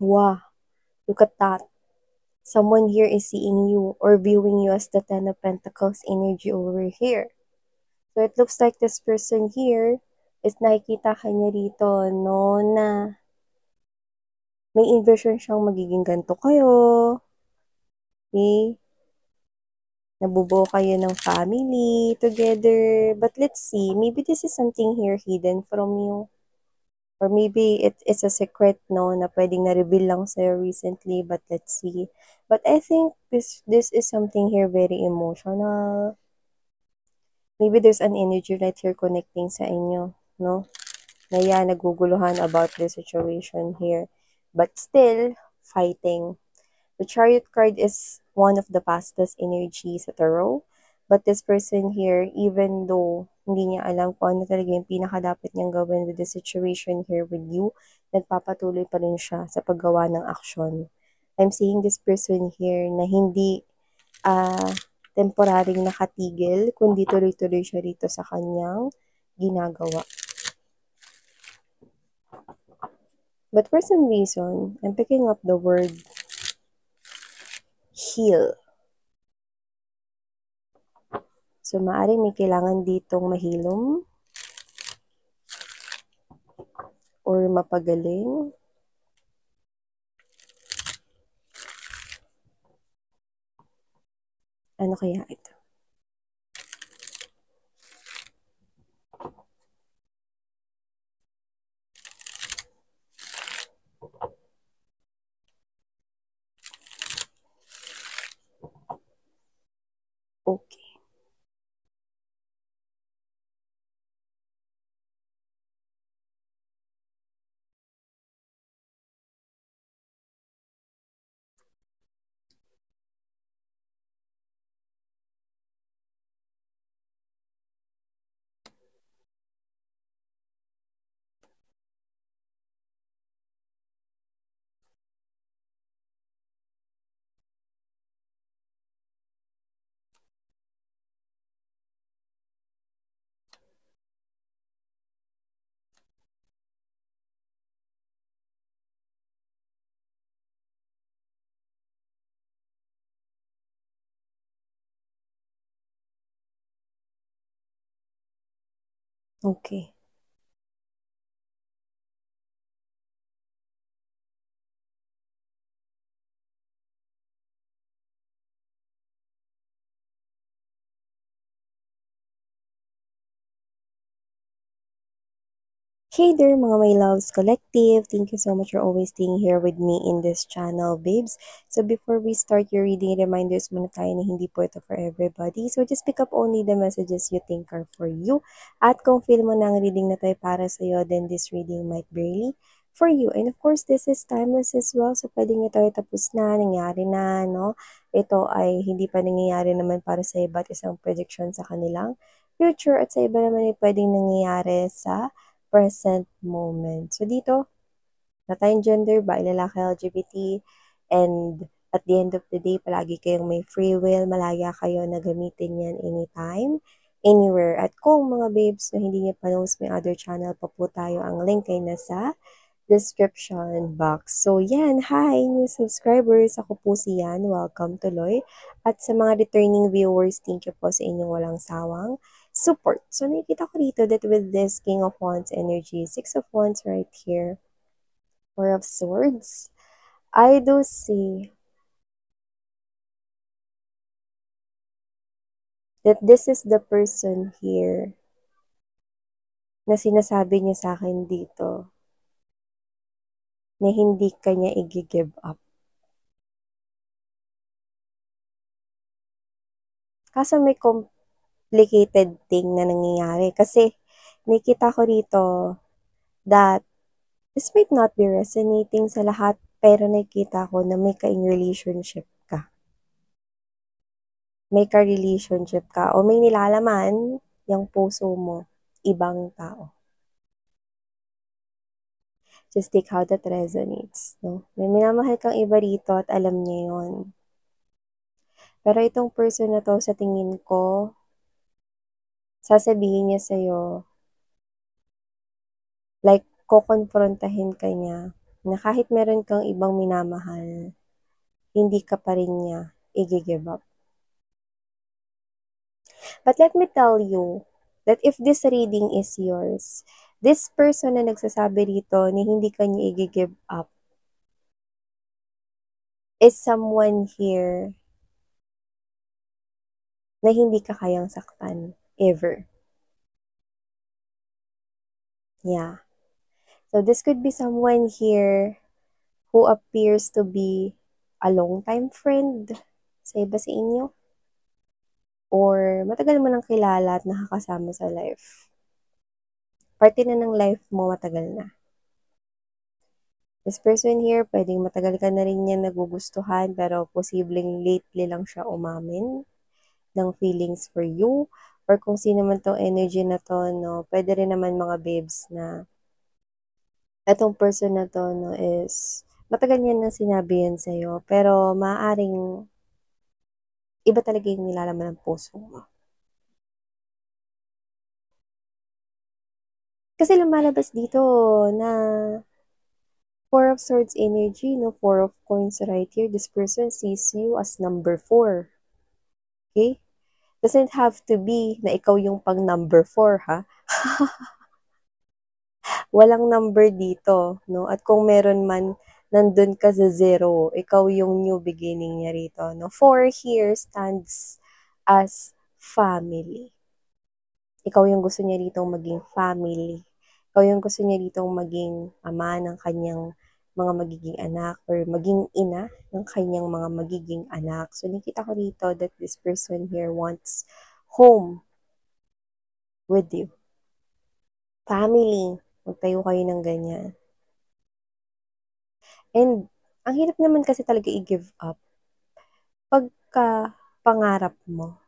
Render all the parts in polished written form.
Wow, look at that. Someone here is seeing you or viewing you as the Ten of Pentacles energy over here. So it looks like this person here is nakikita ka niya rito, no, na may inversion siyang magiging ganito kayo. Okay? Nabubuo kayo ng family together. But let's see, maybe this is something here hidden from you. Or maybe it's a secret, no, na pwedeng na-reveal lang sa'yo recently, but let's see. But I think this is something here very emotional. Maybe there's an energy right here connecting sa inyo, no? Na yan, naguguluhan about the situation here. But still, fighting. The Chariot card is one of the fastest energies sa tarot. But this person here, even though hindi niya alam kung ano talaga yung pinakadapat niyang gawin with the situation here with you, nagpapatuloy pa rin siya sa paggawa ng aksyon. I'm seeing this person here na hindi temporaryong nakatigil, kundi tuloy-tuloy siya rito sa kanyang ginagawa. But for some reason, I'm picking up the word heal. So, maaaring may kailangan ditong mahilom or mapagaling. Ano kaya ito? Okay. Okay. Hey there mga my loves collective, thank you so much for always staying here with me in this channel, babes. So before we start your reading, reminders muna tayo na hindi po ito for everybody. So just pick up only the messages you think are for you. At kung feel mo na ang reading na tayo para sa'yo, then this reading might be really for you. And of course, this is timeless as well. So pwedeng ito ay tapos na, nangyari na, no? Ito ay hindi pa nangyayari naman para sa iba't isang prediction sa kanilang future. At sa iba naman ay pwedeng nangyayari sa present moment. So dito, na tayong gender, babae, lalaki, LGBT, and at the end of the day, palagi kayong may free will, malaya kayo na gamitin yan anytime, anywhere. At kung mga babes na hindi niyo pa knows may other channel pa po tayo, ang link ay nasa description box. So yan, hi new subscribers, ako po si Yan, welcome tuloy. At sa mga returning viewers, thank you po sa inyong walang sawang support. So nakikita ko dito that with this King of Wands energy, Six of Wands right here, Four of Swords, I do see that this is the person here na sinasabi niya sa akin dito na hindi kanya i-give up. Kaso may complicated thing na nangyayari kasi nakita ko rito that this might not be resonating sa lahat, pero nakita ko na may ka-in relationship ka. May ka-relationship ka o may nilalaman yung puso mo, ibang tao. Just take how that resonates. No? May minamahal kang iba rito at alam niya yon. Pero itong person na to, sa tingin ko, sasabihin niya sa'yo, like, kukonfrontahin ka niya na kahit meron kang ibang minamahal, hindi ka pa rin niya i-give up. But let me tell you that if this reading is yours, this person na nagsasabi dito ni hindi ka niya i-give up is someone here na hindi ka kayang saktan ever. Yeah. So this could be someone here who appears to be a long-time friend sa iba sa inyo. Or matagal mo nang kilala at nakakasama sa life. Parte na ng life mo, matagal na. This person here, pwedeng matagal ka na rin niya nagugustuhan, pero posibleng lately lang siya umamin ng feelings for you. Or kung sino man tong energy na to, no, pwede rin naman mga babes na etong person na to, no, is matagal niya na sinabi yan sa'yo, pero maaaring iba talaga yung nilalaman ng puso mo. Kasi lumalabas dito na Four of Swords energy, no? Four of Coins right here. This person sees you as number 4. Okay? Doesn't have to be na ikaw yung pang number 4, ha? Walang number dito, no? At kung meron man, nandun ka sa 0. Ikaw yung new beginning niya rito, no? 4 here stands as family. Ikaw yung gusto niya rito maging family. Ikaw yung gusto niya dito maging ama ng kanyang mga magiging anak or maging ina ng kanyang mga magiging anak. So, nakita ko dito that this person here wants home with you. Family. Magtayo kayo ng ganyan. And, ang hirap naman kasi talaga i-give up pagka pangarap mo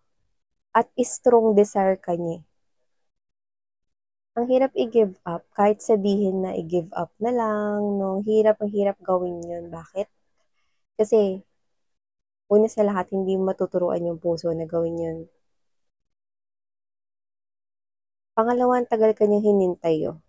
at strong desire ka niya. Ang hirap i-give up, kahit sabihin na i-give up na lang, no? Ang hirap gawin yun. Bakit? Kasi, una sa lahat, hindi matuturuan yung puso na gawin yun. Pangalawa, ang tagal kanyang hinintay yun.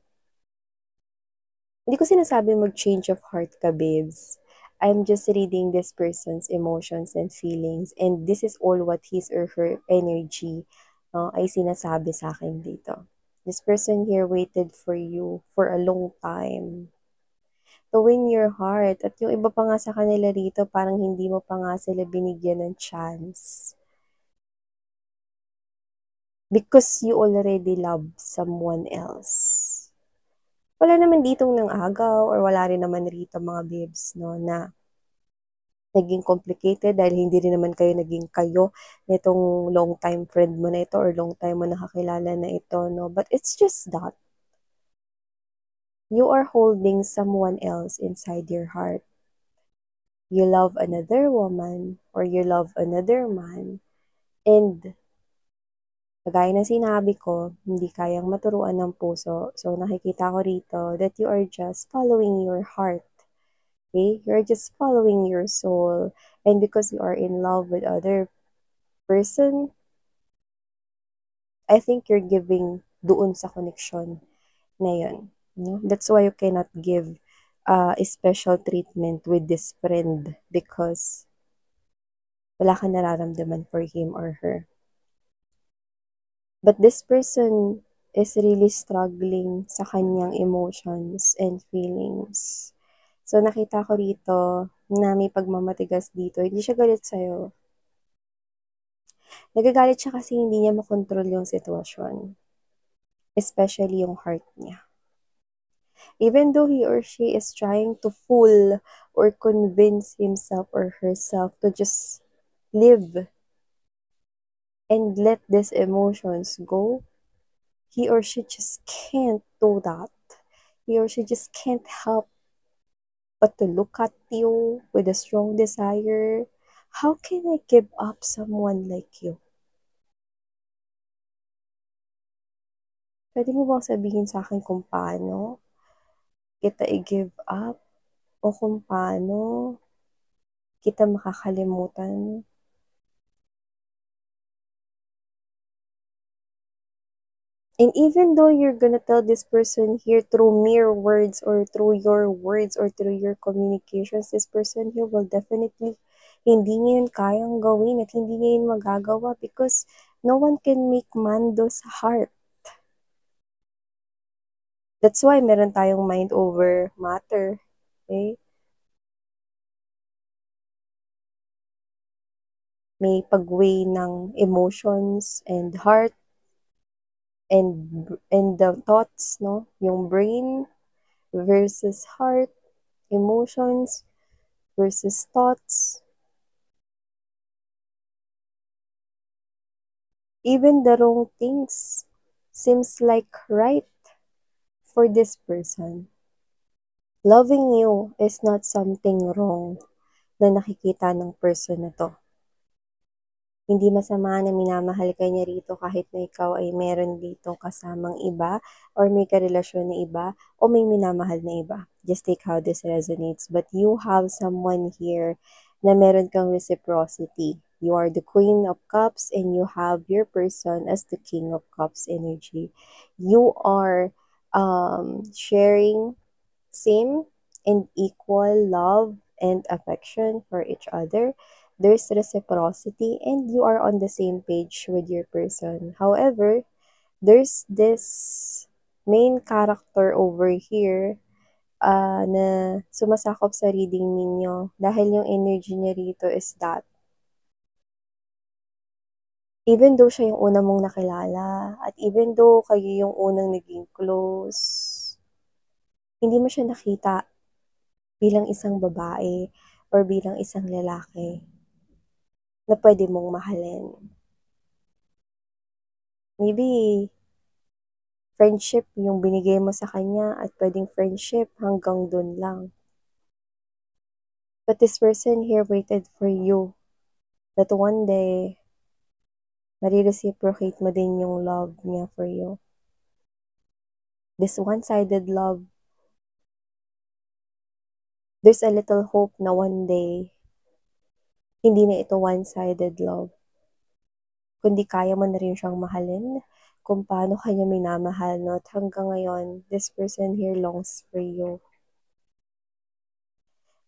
Hindi ko sinasabi mag-change of heart ka, babes. I'm just reading this person's emotions and feelings, and this is all what his or her energy ay sinasabi sa akin dito. This person here waited for you for a long time to win your heart. At yung iba pa nga sa kanila rito, parang hindi mo pa nga sila binigyan ng chance. Because you already love someone else. Wala naman ditong nang agaw or wala rin naman rito mga babes, no, na naging complicated dahil hindi rin naman kayo naging kayo nitong long time friend mo na ito or long time mo nakakilala na ito, no. But it's just that you are holding someone else inside your heart. You love another woman or you love another man, and kagaya na sinabi ko, hindi kayang maturuan ng puso. So nakikita ko rito that you are just following your heart. Okay? You're just following your soul. And because you are in love with other person, I think you're giving doon sa connection na yun. No? That's why you cannot give a special treatment with this friend because wala ka nararamdaman for him or her. But this person is really struggling sa kanyang emotions and feelings. So, nakita ko rito na may pagmamatigas dito. Hindi siya galit sa'yo. Nagagalit siya kasi hindi niya makontrol yung sitwasyon. Especially yung heart niya. Even though he or she is trying to fool or convince himself or herself to just live and let these emotions go, he or she just can't do that. He or she just can't help but to look at you with a strong desire. How can I give up someone like you? Pwede mo bang sabihin sa akin kung paano kita i-give up o kung paano kita makakalimutan? And even though you're gonna tell this person here through mere words or through your words or through your communications, this person here will definitely hindi niya yun kayang gawin at hindi niya yun magagawa because no one can make Mando's heart. That's why meron tayong mind over matter. Okay? May pag-weigh ng emotions and heart and the thoughts, no? Yung brain versus heart, emotions versus thoughts. Even the wrong things seems like right for this person. Loving you is not something wrong na nakikita ng person na to. Hindi masama na minamahal ka niya rito kahit na ikaw ay meron dito kasamang iba or may karelasyon na iba o may minamahal na iba. Just take how this resonates. But you have someone here na meron kang reciprocity. You are the Queen of Cups and you have your person as the King of Cups energy. You are sharing same and equal love and affection for each other. There's reciprocity and you are on the same page with your person. However, there's this main character over here na sumasakop sa reading ninyo dahil yung energy niya rito is that even though siya yung una mong nakilala at even though kayo yung unang naging close, hindi mo siya nakita bilang isang babae or bilang isang lalaki na pwede mong mahalin. Maybe friendship yung binigay mo sa kanya at pwedeng friendship hanggang dun lang. But this person here waited for you that one day marireciprocate mo din yung love niya for you. This one-sided love, there's a little hope na one day hindi na ito one-sided love. Kundi kaya mo na rin siyang mahalin, kung paano kanya minamahal, no? At hanggang ngayon, this person here longs for you.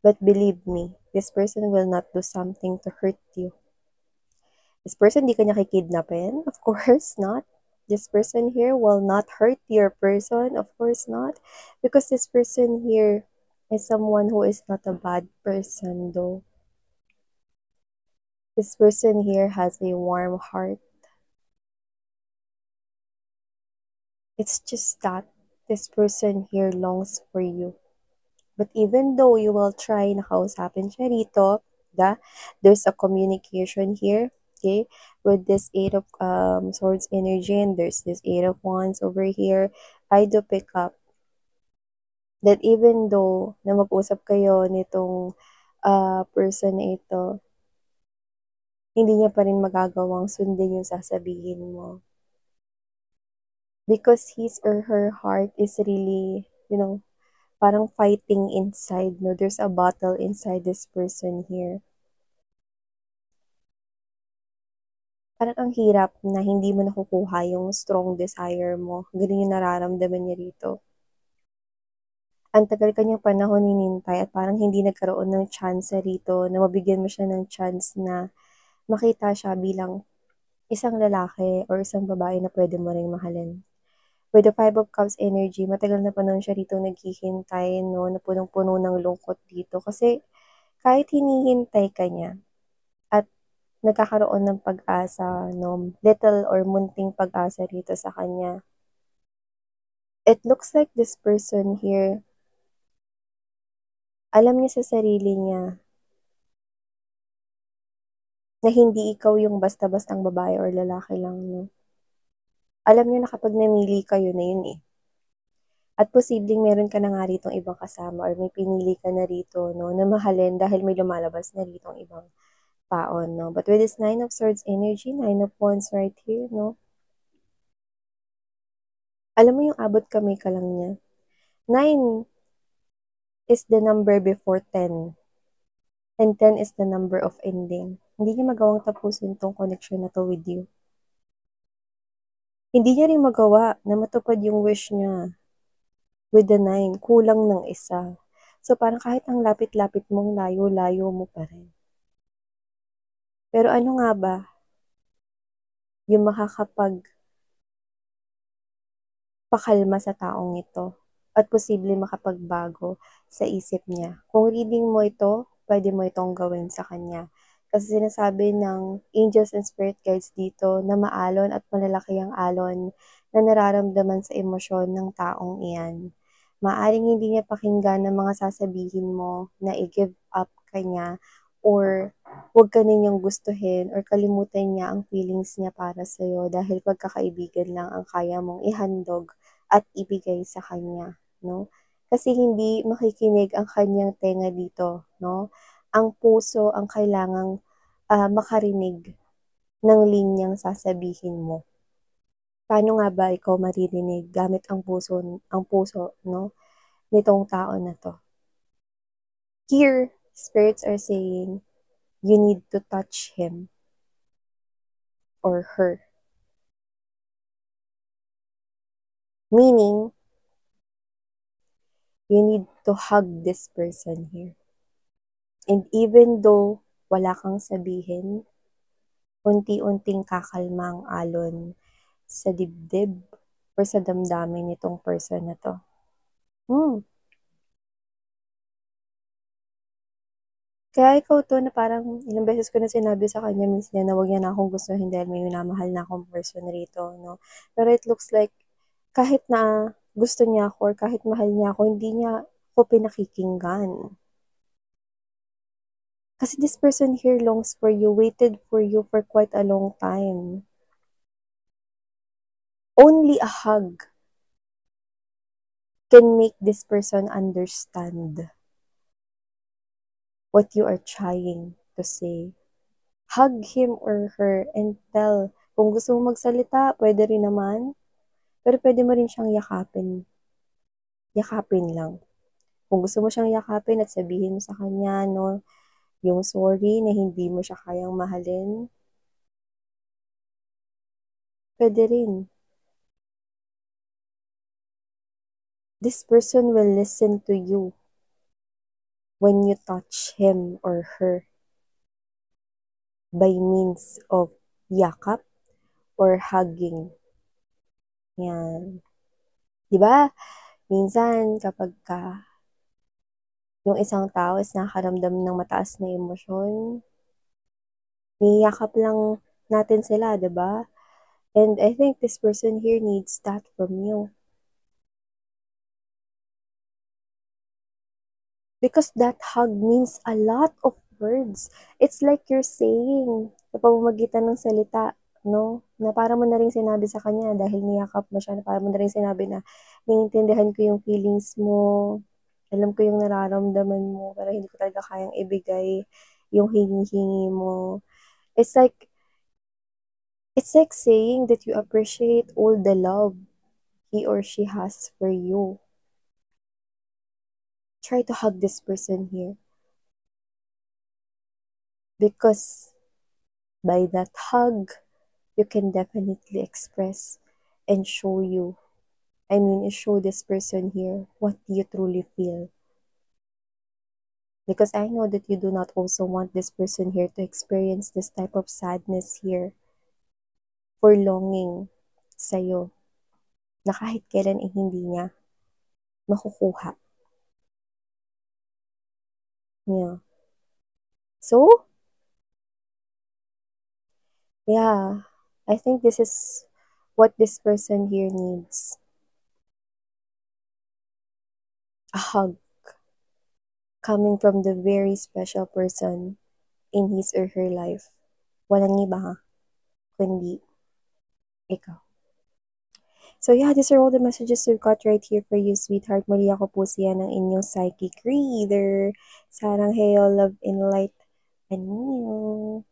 But believe me, this person will not do something to hurt you. This person, di kanya kikidnapin? Of course not. This person here will not hurt your person? Of course not. Because this person here is someone who is not a bad person though. This person here has a warm heart. It's just that this person here longs for you. But even though you will try na kausapin siya rito, there's a communication here, okay, with this Eight of Swords energy and there's this Eight of Wands over here. I do pick up that even though na mag-usap kayo nitong person na ito, hindi niya pa rin magagawang sundin yung sasabihin mo. Because his or her heart is really, parang fighting inside, no? There's a battle inside this person here. Parang ang hirap na hindi mo nakukuha yung strong desire mo. Ganun yung nararamdaman niya rito. Ang tagal kanyang panahon hinintay at parang hindi nagkaroon ng chance rito na mabigyan mo siya ng chance na makita siya bilang isang lalaki or isang babae na pwede mo ring mahalin. With the Five of Cups energy, matagal na panahon siya rito naghihintay, no, na punong-puno ng lungkot dito. Kasi kahit hinihintay ka niya at nagkakaroon ng pag-asa, no, little or munting pag-asa rito sa kanya. It looks like this person here, alam niya sa sarili niya na hindi ikaw yung basta-bastang babae or lalaki lang, no. Alam niyo na kapag namili kayo na yun eh. At posibleng meron ka na nga ritong ibang kasama or may pinili ka na rito, no, na mahalin dahil may lumalabas na ritong ibang tao, no. But with this Nine of Swords energy, Nine of Wands right here, no. Alam mo yung abot kamay ka lang niya. 9 is the number before 10. And 10 is the number of ending. Hindi niya magawang tapusin tong connection na to with you. Hindi niya rin magawa na matupad yung wish niya with the 9, kulang ng isa. So, parang kahit ang lapit-lapit mong layo-layo mo pa rin. Pero ano nga ba yung makakapagpakalma sa taong ito at posible makapagbago sa isip niya? Kung reading mo ito, pwede mo itong gawin sa kanya. Kasi sinasabi ng angels and spirit guides dito na maalon at malalaki ang alon na nararamdaman sa emosyon ng taong iyan. Maaring hindi niya pakinggan ang mga sasabihin mo na i-give up ka niya or huwag ka ninyang gustuhin or kalimutan niya ang feelings niya para sa'yo dahil pagkakaibigan lang ang kaya mong ihandog at ibigay sa kanya, no? Kasi hindi makikinig ang kanyang tenga dito, no? Ang puso ang kailangang makarinig ng linyang sasabihin mo. Paano nga ba ikaw maririnig gamit ang puso, no, nitong tao na to? Here, spirits are saying, you need to touch him or her. Meaning, you need to hug this person here. And even though wala kang sabihin, unti-unting kakalma ang alon sa dibdib or sa damdamin nitong person na to. Kaya ikaw 'to na parang ilang beses ko na sinabi sa kanya minsan na wag niya na akong gustuhin dahil may minamahal na akong person rito 'no. Pero it looks like kahit na gusto niya ako or kahit mahal niya ako, hindi niya ako pinakikinggan. Kasi this person here longs for you, waited for you for quite a long time. Only a hug can make this person understand what you are trying to say. Hug him or her and tell. Kung gusto mo magsalita, pwede rin naman. Pero pwede mo rin siyang yakapin. Yakapin lang. Kung gusto mo siyang yakapin at sabihin mo sa kanya, no, yung sorry na hindi mo siya kayang mahalin, pwede rin. This person will listen to you when you touch him or her by means of yakap or hugging. Yan. Diba? Minsan, kapag yung isang tao is nakakaramdam ng mataas na emosyon, niyakap lang natin sila, diba? And I think this person here needs that from you. Because that hug means a lot of words. It's like you're saying, sa pamamagitan ng salita, no? Na para mo na rin sinabi sa kanya dahil niyakap mo siya, na para mo na rin sinabi na naiintindihan ko yung feelings mo, alam ko yung nararamdaman mo, pero hindi ko talaga kayang ibigay yung hinihingi mo. It's like saying that you appreciate all the love he or she has for you. Try to hug this person here. Because by that hug, you can definitely express and show this person here what you truly feel. Because I know that you do not also want this person here to experience this type of sadness here for longing sa'yo na kahit kailan hindi niya makukuha. Yeah. So, yeah, I think this is what this person here needs. A hug coming from the very special person in his or her life. Walang iba kundi ikaw. So yeah, these are all the messages we've got right here for you, sweetheart. Muli ako po siya ng inyong psychic reader. Sarang hayo, love, and light. And you.